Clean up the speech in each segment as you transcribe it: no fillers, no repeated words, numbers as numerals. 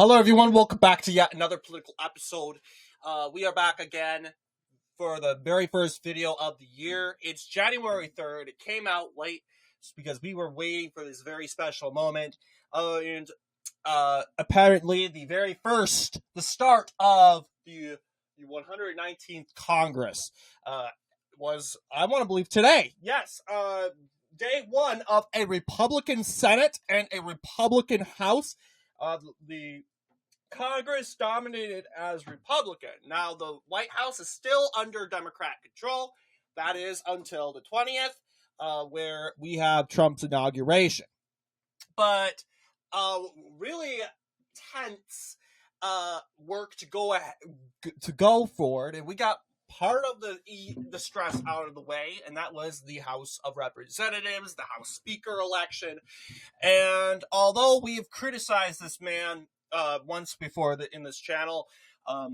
Hello, everyone. Welcome back to yet another political episode. We are back again for the very first video of the year. It's January 3rd. It came out late because we were waiting for this very special moment. And apparently, the start of the 119th Congress was, I want to believe, today. Yes, day one of a Republican Senate and a Republican House. The Congress dominated as Republican. Now, the White House is still under Democrat control. That is until the 20th, where we have Trump's inauguration. But really tense work to go forward, and we got part of the stress out of the way, and that was the House of Representatives, the House Speaker election. And although we've criticized this man once before in this channel, I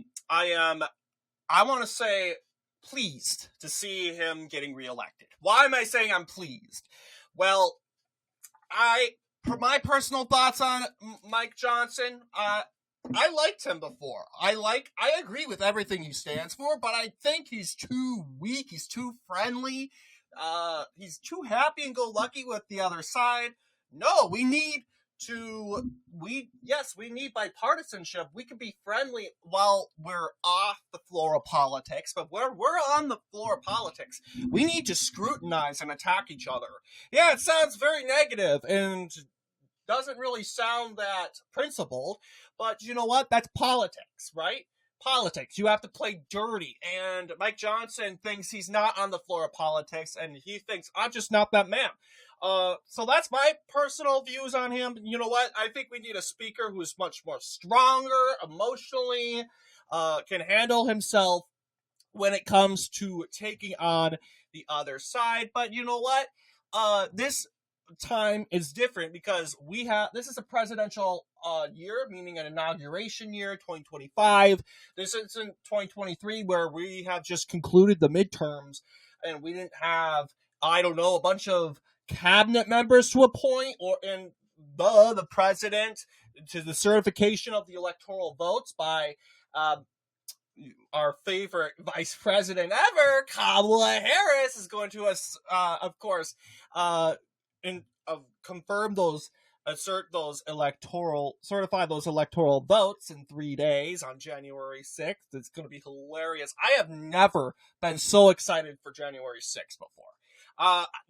want to say pleased to see him getting reelected. Why am I saying I'm pleased? Well, my personal thoughts on Mike Johnson, I liked him before. I agree with everything he stands for, but I think he's too weak. He's too friendly. He's too happy and go lucky with the other side. No, we need bipartisanship. We can be friendly while we're off the floor of politics, but we're on the floor of politics. We need to scrutinize and attack each other. Yeah, it sounds very negative and doesn't really sound that principled, but you know what? That's politics, right? Politics. You have to play dirty, and Mike Johnson thinks he's not on the floor of politics, and he thinks, I'm just not that man. So that's my personal views on him. You know what? I think we need a speaker who's much more stronger emotionally, can handle himself when it comes to taking on the other side. But you know what? This time is different because this is a presidential year, meaning an inauguration year, 2025. This isn't 2023 where we have just concluded the midterms and we didn't have, I don't know, a bunch of cabinet members to appoint and the president to the certification of the electoral votes by our favorite vice president ever, Kamala Harris, is going to us, of course, confirm certify those electoral votes in 3 days on January 6th. It's going to be hilarious. I have never been so excited for January 6th before.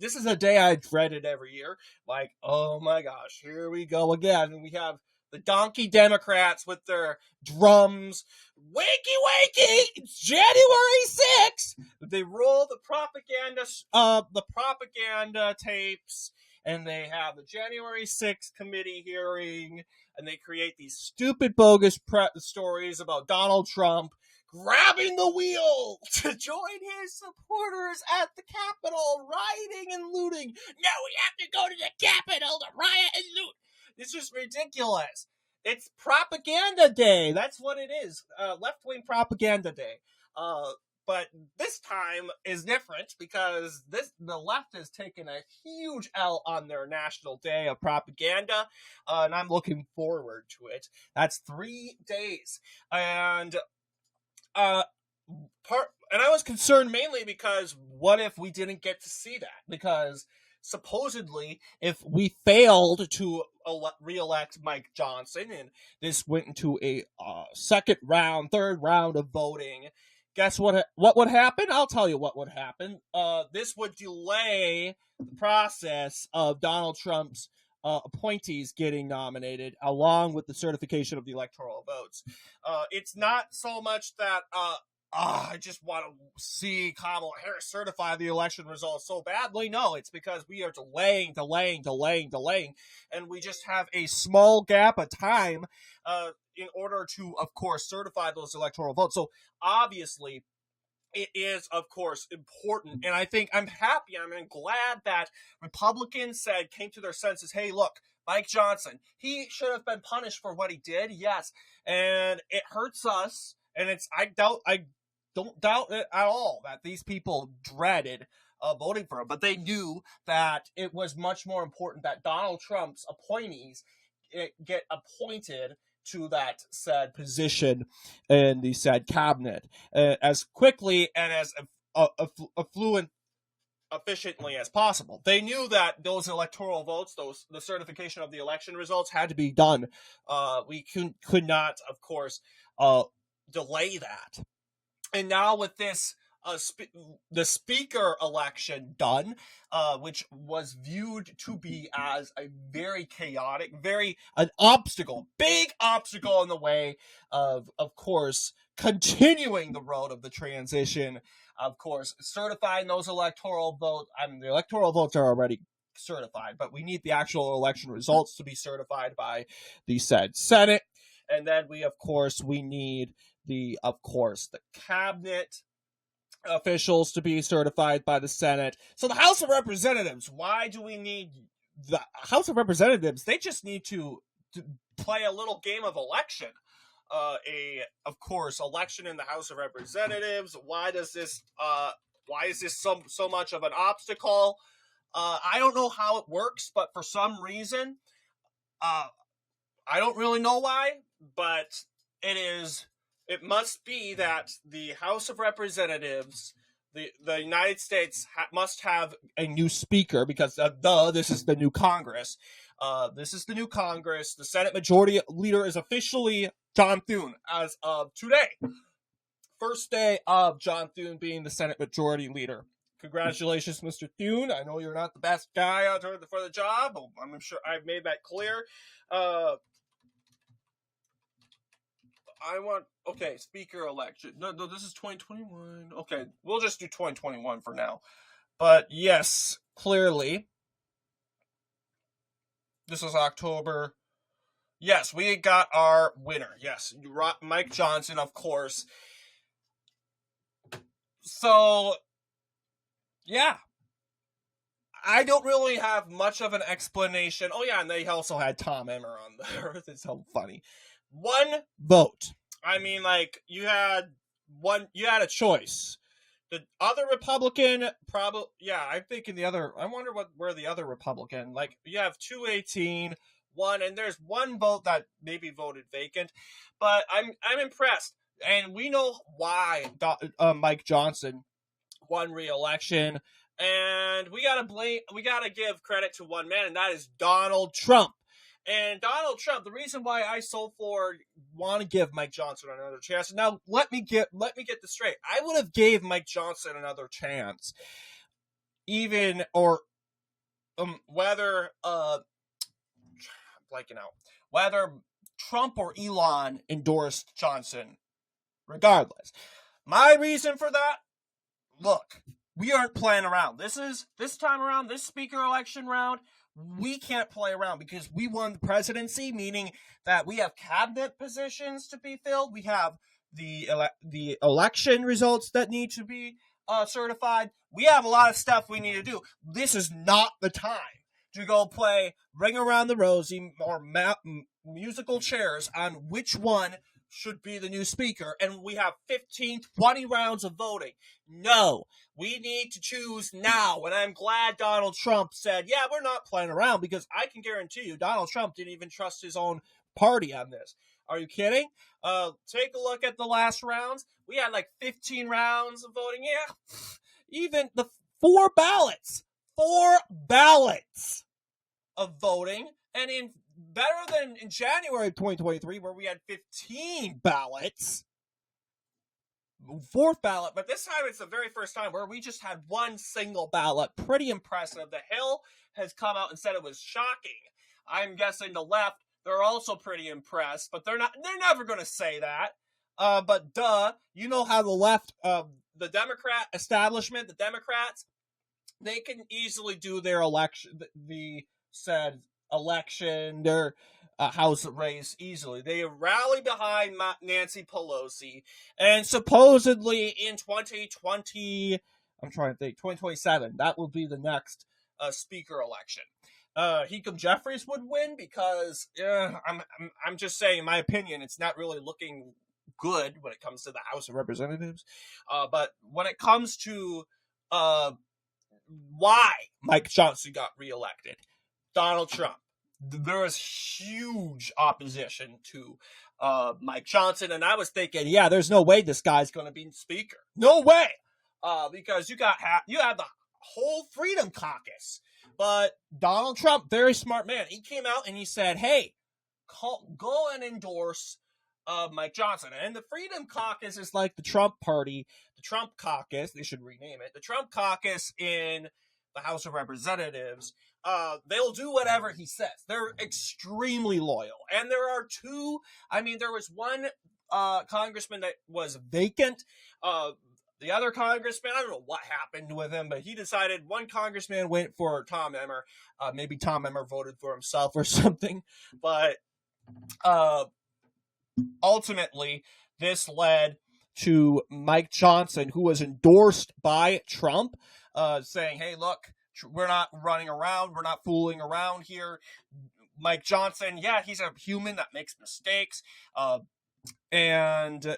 This is a day I dreaded every year. Like, oh my gosh, here we go again. And we have the donkey Democrats with their drums. Wakey, wakey! It's January 6th! They roll the propaganda tapes, and they have the January 6th committee hearing, and they create these stupid, bogus stories about Donald Trump grabbing the wheel to join his supporters at the Capitol, rioting and looting. No, we have to go to the Capitol to riot and loot. It's just ridiculous. It's propaganda day. That's what it is. Left-wing propaganda day. But this time is different because the left has taken a huge L on their national day of propaganda, and I'm looking forward to it. That's 3 days, and I was concerned mainly because what if we didn't get to see that? Because supposedly, if we failed to re-elect Mike Johnson, and this went into a third round of voting, guess what would happen? I'll tell you what would happen. This would delay the process of Donald Trump's appointees getting nominated, along with the certification of the electoral votes. It's not so much that I just want to see Kamala Harris certify the election results so badly. No, it's because we are delaying, and we just have a small gap of time in order to, of course, certify those electoral votes. So obviously, it is, of course, important. And I think I'm happy, I'm glad that Republicans came to their senses, hey, look, Mike Johnson, he should have been punished for what he did, yes. And it hurts us, and I don't doubt it at all that these people dreaded voting for him, but they knew that it was much more important that Donald Trump's appointees get appointed to that said position in the said cabinet as quickly and as affluent efficiently as possible. They knew that those electoral votes, the certification of the election results, had to be done. We could not, of course, delay that. And now with this, the speaker election done, which was viewed to be as a very chaotic, an obstacle, big obstacle in the way of course, continuing the road of the transition. Of course, certifying those electoral votes. I mean, the electoral votes are already certified, but we need the actual election results to be certified by the said Senate. And then we need the cabinet officials to be certified by the Senate. So the House of Representatives, why do we need the House of Representatives? They just need to play a little game of election. Election in the House of Representatives. Why is this so much of an obstacle? I don't know how it works, but for some reason, I don't really know why, but it must be that the House of Representatives, the United States must have a new speaker because this is the new Congress. This is the new Congress. The Senate Majority Leader is officially John Thune as of today. First day of John Thune being the Senate Majority Leader. Congratulations, Mr. Thune. I know you're not the best guy out there for the job. I'm sure I've made that clear. Speaker election. No, this is 2021. Okay, we'll just do 2021 for now. But yes, clearly, this was October. Yes, we got our winner. Yes, Mike Johnson, of course. So, yeah. I don't really have much of an explanation. Oh, yeah, and they also had Tom Emmer on there. It's so funny. One vote. I mean, like, you had a choice. The other Republican, I'm thinking I wonder where the other Republican, like, you have 218, one, and there's one vote that maybe voted vacant, but I'm impressed, and we know why Mike Johnson won re-election, and we gotta give credit to one man, and that is Donald Trump. And Donald Trump, the reason why I want to give Mike Johnson another chance. Now, let me get this straight. I would have gave Mike Johnson another chance, whether Trump or Elon endorsed Johnson, regardless. My reason for that, look, we aren't playing around. This time around, this speaker election round, we can't play around because we won the presidency, meaning that we have cabinet positions to be filled. We have the election results that need to be certified. We have a lot of stuff we need to do. This is not the time to go play Ring Around the Rosie or musical chairs on which one should be the new speaker, and we have 15, 20 rounds of voting. No, we need to choose now, and I'm glad Donald Trump said, yeah, we're not playing around, because I can guarantee you Donald Trump didn't even trust his own party on this. Are you kidding? Take a look at the last rounds. We had like 15 rounds of voting. Yeah, even the 4 ballots of voting, and better than in January of 2023, where we had 15 ballots. 4th ballot, but this time it's the very first time where we just had one single ballot. Pretty impressive. The Hill has come out and said it was shocking. I'm guessing the left, they're also pretty impressed, but they're never going to say that. But you know how the left, the Democrat establishment, the Democrats, they can easily do their election, their House race easily. They rally behind Nancy Pelosi, and supposedly in 2027, that will be the next speaker election. Hakeem Jeffries would win because I'm just saying, in my opinion, it's not really looking good when it comes to the House of Representatives. But when it comes to why Mike Johnson got reelected, Donald Trump. there was huge opposition to Mike Johnson, and I was thinking, yeah, there's no way this guy's going to be speaker. No way, because you have the whole Freedom Caucus. But Donald Trump, very smart man, he came out and he said, hey, go and endorse Mike Johnson. And the Freedom Caucus is like the Trump party, the Trump caucus, they should rename it, the Trump caucus in the House of Representatives. They'll do whatever he says. They're extremely loyal. And there was one congressman that was vacant. The other congressman, I don't know what happened with him, but he decided one congressman went for Tom Emmer. Maybe Tom Emmer voted for himself or something. But ultimately, this led to Mike Johnson, who was endorsed by Trump, saying, hey, look, we're not running around. We're not fooling around here. Mike Johnson, yeah, he's a human that makes mistakes. And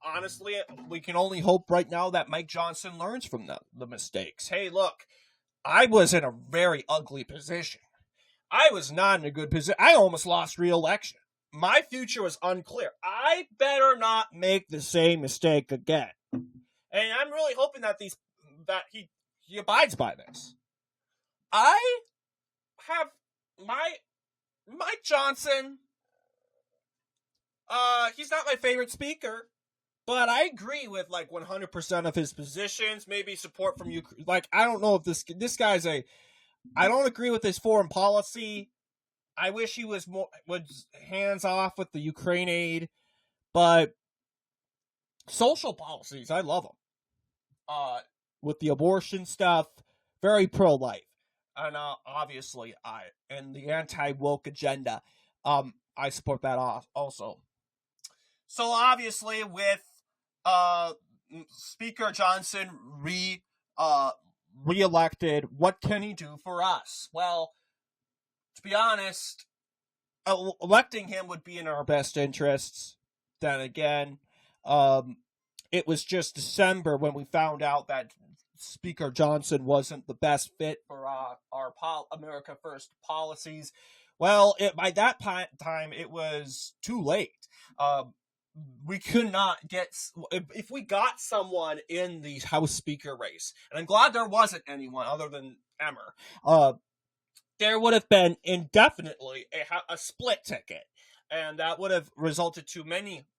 honestly, we can only hope right now that Mike Johnson learns from the mistakes. Hey, look, I was in a very ugly position. I was not in a good position. I almost lost re-election. My future was unclear. I better not make the same mistake again. And I'm really hoping that he abides by this. I have Mike Johnson. He's not my favorite speaker, but I agree with like 100% of his positions. Maybe support from Ukraine. Like, I don't know if this guy's I don't agree with his foreign policy. I wish he was hands off with the Ukraine aid, but social policies, I love them. With the abortion stuff, very pro-life, and obviously and the anti-woke agenda, I support that also. So obviously, with Speaker Johnson reelected, what can he do for us? Well, to be honest, electing him would be in our best interests. Then again, it was just December when we found out that Speaker Johnson wasn't the best fit for our America First policies. Well, by that time, it was too late. We could not if we got someone in the House Speaker race, and I'm glad there wasn't anyone other than Emmer, there would have been indefinitely a split ticket, and that would have resulted to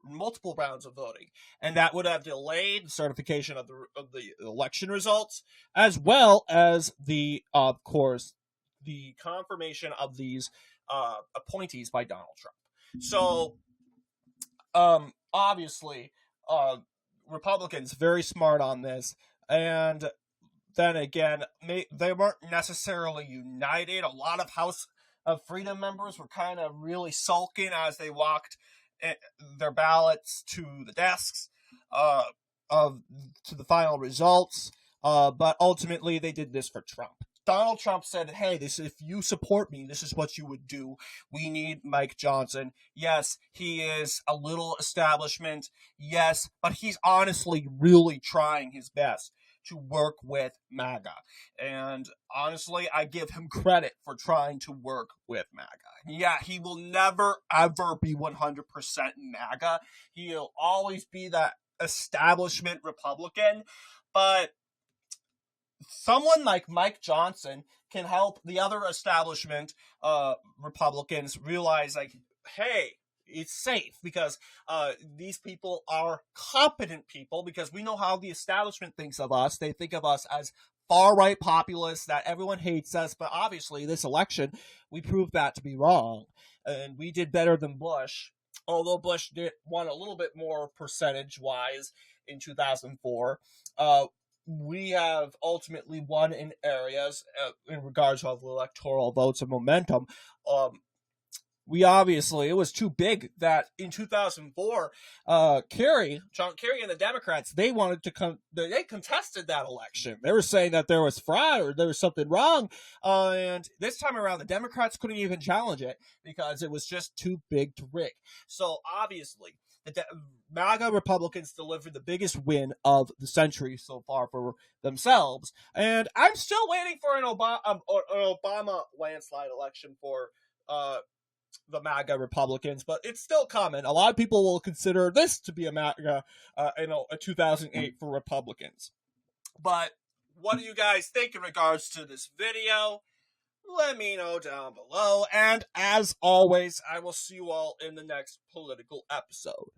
multiple rounds of voting, and that would have delayed the certification of the election results, as well as of course, the confirmation of these appointees by Donald Trump. So, obviously, Republicans very smart on this, and then again, they weren't necessarily united. A lot of House of Freedom members were kind of really sulking as they walked their ballots to the desks to the final results. But ultimately, they did this for Trump. Donald Trump said, hey, if you support me, this is what you would do. We need Mike Johnson. Yes, he is a little establishment. Yes, but he's honestly really trying his best to work with MAGA. And honestly, I give him credit for trying to work with MAGA. Yeah, he will never, ever be 100% MAGA. He'll always be that establishment Republican. But someone like Mike Johnson can help the other establishment Republicans realize, like, hey, it's safe because these people are competent people, because we know how the establishment thinks of us. They think of us as far-right populists, that everyone hates us, but obviously this election, we proved that to be wrong, and we did better than Bush, although Bush won a little bit more percentage-wise in 2004. We have ultimately won in areas in regards to the electoral votes and momentum. It was too big that in 2004, John Kerry and the Democrats, they contested that election. They were saying that there was fraud or there was something wrong. And this time around, the Democrats couldn't even challenge it because it was just too big to rig. So obviously, MAGA Republicans delivered the biggest win of the century so far for themselves. And I'm still waiting for an Obama landslide election for the MAGA Republicans, but it's still coming. A lot of people will consider this to be a MAGA, a 2008 for Republicans. But what do you guys think in regards to this video? Let me know down below. And as always, I will see you all in the next political episode.